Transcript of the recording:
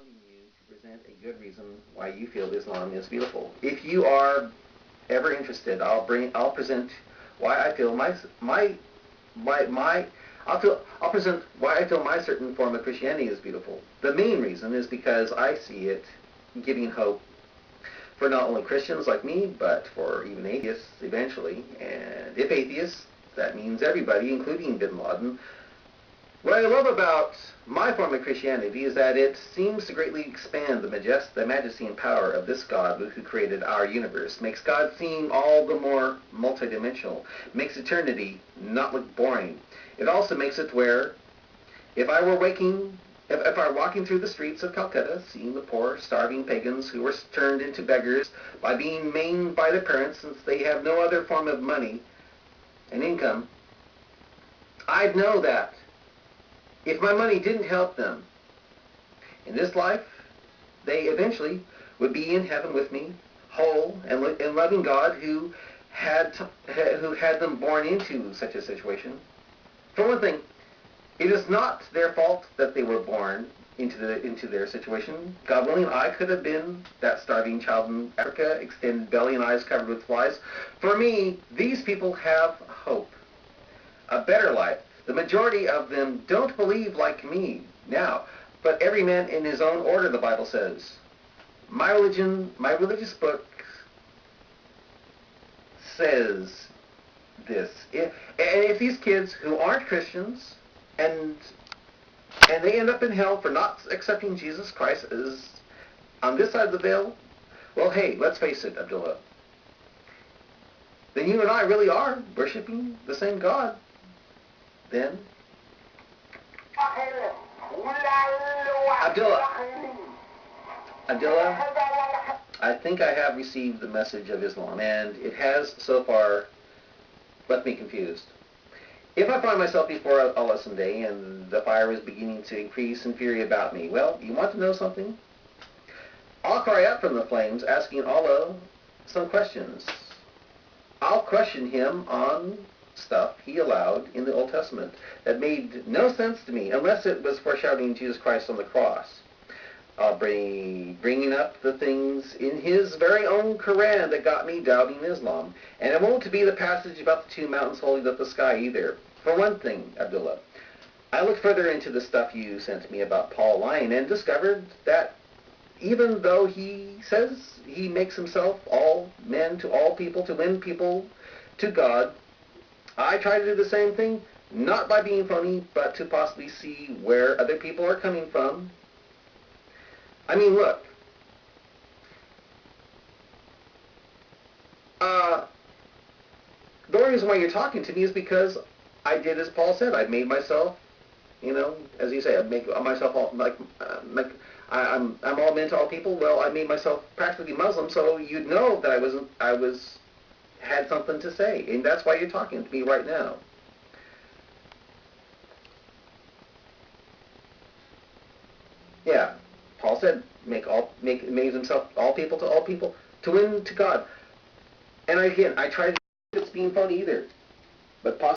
wanting you to present a good reason why you feel Islam is beautiful. If you are ever interested, I'll present why I feel I'll present why I feel my certain form of Christianity is beautiful. The main reason is because I see it giving hope for not only Christians like me, but for even atheists eventually. And if atheists, that means everybody, including bin Laden. What I love about my form of Christianity is that it seems to greatly expand the majesty and power of this God who created our universe, makes God seem all the more multidimensional, makes eternity not look boring. It also makes it where if I were walking through the streets of Calcutta, seeing the poor, starving pagans who were turned into beggars by being maimed by their parents since they have no other form of money and income, I'd know that if my money didn't help them in this life, they eventually would be in heaven with me, whole and loving God who had them born into such a situation. For one thing, it is not their fault that they were born into their situation. God willing, I could have been that starving child in Africa, extended belly and eyes covered with flies. For me, these people have hope, a better life. The majority of them don't believe like me now, but every man in his own order, the Bible says. My religious book says this. If these kids who aren't Christians and they end up in hell for not accepting Jesus Christ as on this side of the veil, well, hey, let's face it, Abdullah. Then you and I really are worshiping the same God. Then, Abdullah, I think I have received the message of Islam, and it has so far left me confused. If I find myself before Allah someday and the fire is beginning to increase in fury about me, well, you want to know something? I'll cry out from the flames asking Allah some questions. I'll question him on stuff he allowed in the Old Testament that made no sense to me unless it was foreshadowing Jesus Christ on the cross. I'll bringing up the things in his very own Quran that got me doubting Islam. And it won't be the passage about the two mountains holding up the sky either. For one thing, Abdullah, I looked further into the stuff you sent me about Paul lying and discovered that even though he says he makes himself all men to all people to win people to God, I try to do the same thing, not by being phony, but to possibly see where other people are coming from. I mean, look. The only reason why you're talking to me is because I did as Paul said. I made myself, as you say, I make myself all I'm all men to all people. Well, I made myself practically Muslim, so you'd know that I had something to say, and that's why you're talking to me right now. Yeah, Paul said, make himself all people to win to God. And again, I tried to it's being phony either, but